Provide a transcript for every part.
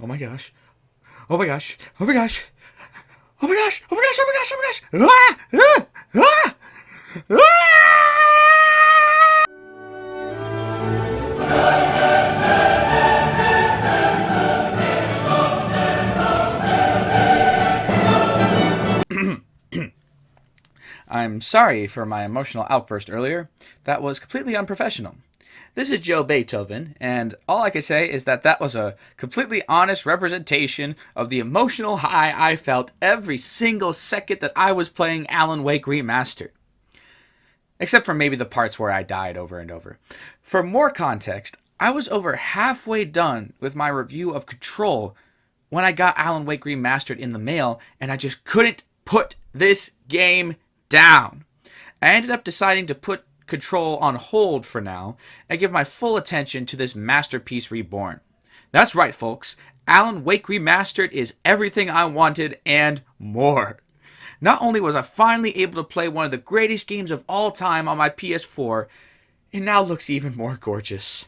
Oh my gosh. Oh my gosh. Oh my gosh. Oh my gosh. Oh my gosh. Oh my gosh. Oh my gosh. Ah! Ah! Ah! I'm sorry for my emotional outburst earlier. That was completely unprofessional. This is Joe Beethoven, and all I can say is that was a completely honest representation of the emotional high I felt every single second that I was playing Alan Wake Remastered. Except for maybe the parts where I died over and over. For more context, I was over halfway done with my review of Control when I got Alan Wake Remastered in the mail, and I just couldn't put this game down. I ended up deciding to put Control on hold for now and give my full attention to this masterpiece reborn. That's right, folks. Alan Wake Remastered is everything I wanted and more. Not only was I finally able to play one of the greatest games of all time on my PS4, it now looks even more gorgeous.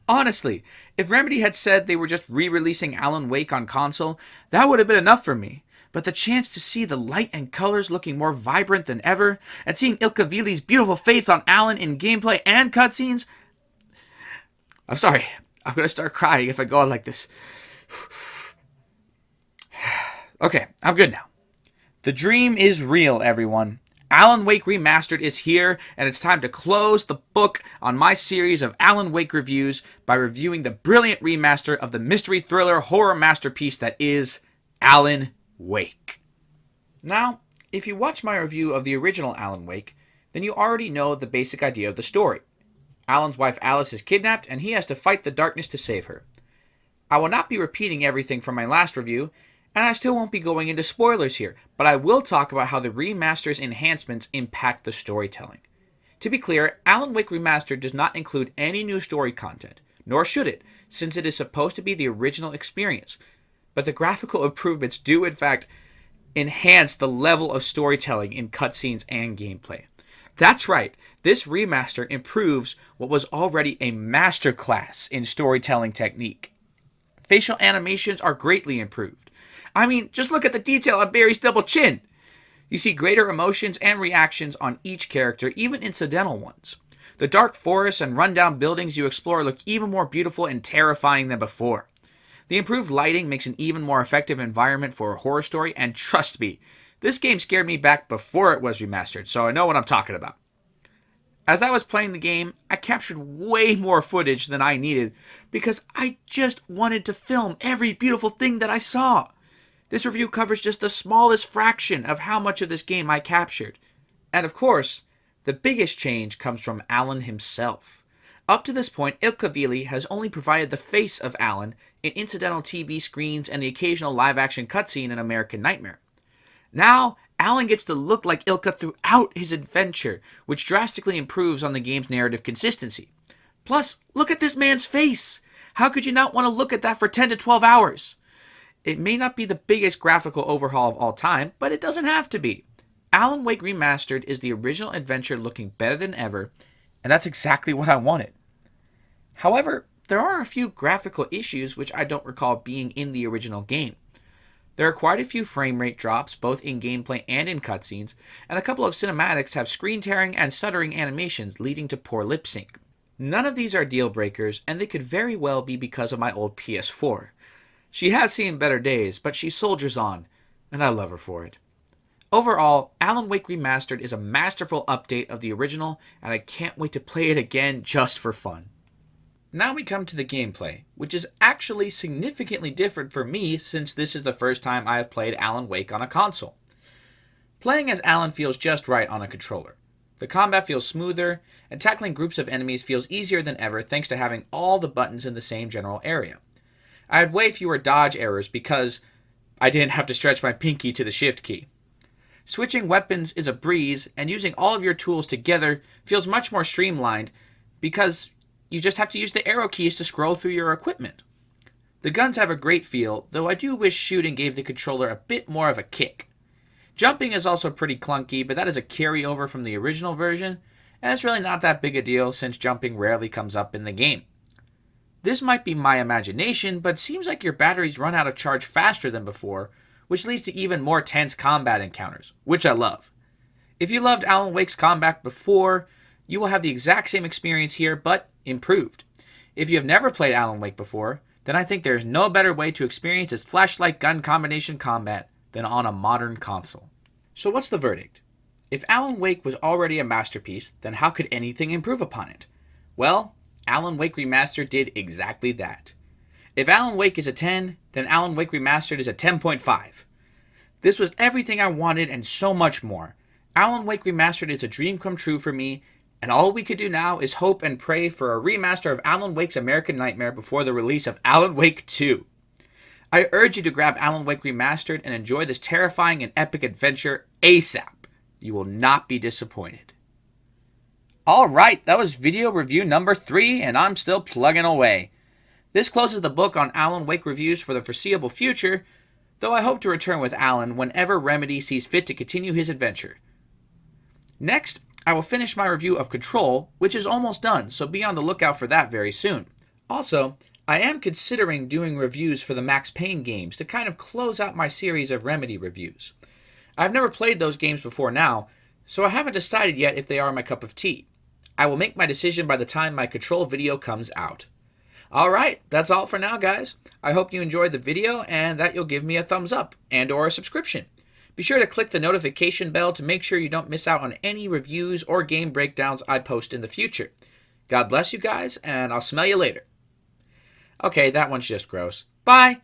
Honestly, if Remedy had said they were just re-releasing Alan Wake on console, that would have been enough for me. But the chance to see the light and colors looking more vibrant than ever, and seeing Ilkavili's beautiful face on Alan in gameplay and cutscenes... I'm sorry, I'm gonna start crying if I go on like this. Okay, I'm good now. The dream is real, everyone. Alan Wake Remastered is here, and it's time to close the book on my series of Alan Wake reviews by reviewing the brilliant remaster of the mystery thriller horror masterpiece that is Alan Wake. Now, if you watch my review of the original Alan Wake, then you already know the basic idea of the story. Alan's wife Alice is kidnapped, and he has to fight the darkness to save her. I will not be repeating everything from my last review, and I still won't be going into spoilers here, but I will talk about how the remaster's enhancements impact the storytelling. To be clear, Alan Wake Remastered does not include any new story content, nor should it, since it is supposed to be the original experience. But the graphical improvements do in fact enhance the level of storytelling in cutscenes and gameplay. That's right, this remaster improves what was already a masterclass in storytelling technique. Facial animations are greatly improved. I mean, just look at the detail on Barry's double chin. You see greater emotions and reactions on each character, even incidental ones. The dark forests and rundown buildings you explore look even more beautiful and terrifying than before. The improved lighting makes an even more effective environment for a horror story, and trust me, this game scared me back before it was remastered, so I know what I'm talking about. As I was playing the game, I captured way more footage than I needed because I just wanted to film every beautiful thing that I saw. This review covers just the smallest fraction of how much of this game I captured. And of course, the biggest change comes from Alan himself. Up to this point, Ilkavili has only provided the face of Alan in incidental TV screens and the occasional live-action cutscene in American Nightmare. Now, Alan gets to look like Ilka throughout his adventure, which drastically improves on the game's narrative consistency. Plus, look at this man's face! How could you not want to look at that for 10 to 12 hours? It may not be the biggest graphical overhaul of all time, but it doesn't have to be. Alan Wake Remastered is the original adventure looking better than ever, and that's exactly what I wanted. However, there are a few graphical issues which I don't recall being in the original game. There are quite a few frame rate drops, both in gameplay and in cutscenes, and a couple of cinematics have screen tearing and stuttering animations leading to poor lip sync. None of these are deal breakers, and they could very well be because of my old PS4. She has seen better days, but she soldiers on, and I love her for it. Overall, Alan Wake Remastered is a masterful update of the original, and I can't wait to play it again just for fun. Now we come to the gameplay, which is actually significantly different for me since this is the first time I have played Alan Wake on a console. Playing as Alan feels just right on a controller. The combat feels smoother, and tackling groups of enemies feels easier than ever thanks to having all the buttons in the same general area. I had way fewer dodge errors because I didn't have to stretch my pinky to the shift key. Switching weapons is a breeze, and using all of your tools together feels much more streamlined because you just have to use the arrow keys to scroll through your equipment. The guns have a great feel, though I do wish shooting gave the controller a bit more of a kick. Jumping is also pretty clunky, but that is a carryover from the original version, and it's really not that big a deal since jumping rarely comes up in the game. This might be my imagination, but it seems like your batteries run out of charge faster than before, which leads to even more tense combat encounters, which I love. If you loved Alan Wake's combat before, you will have the exact same experience here, but improved. If you have never played Alan Wake before, then I think there is no better way to experience its flashlight gun combination combat than on a modern console. So what's the verdict? If Alan Wake was already a masterpiece, then how could anything improve upon it? Well, Alan Wake Remastered did exactly that. If Alan Wake is a 10, then Alan Wake Remastered is a 10.5. This was everything I wanted and so much more. Alan Wake Remastered is a dream come true for me, and all we could do now is hope and pray for a remaster of Alan Wake's American Nightmare before the release of Alan Wake 2. I urge you to grab Alan Wake Remastered and enjoy this terrifying and epic adventure ASAP. You will not be disappointed. Alright, that was video review number 3, and I'm still plugging away. This closes the book on Alan Wake reviews for the foreseeable future, though I hope to return with Alan whenever Remedy sees fit to continue his adventure. Next, I will finish my review of Control, which is almost done, so be on the lookout for that very soon. Also, I am considering doing reviews for the Max Payne games to kind of close out my series of Remedy reviews. I've never played those games before now, so I haven't decided yet if they are my cup of tea. I will make my decision by the time my Control video comes out. Alright, that's all for now, guys. I hope you enjoyed the video and that you'll give me a thumbs up and or a subscription. Be sure to click the notification bell to make sure you don't miss out on any reviews or game breakdowns I post in the future. God bless you guys, and I'll smell you later. Okay, that one's just gross. Bye!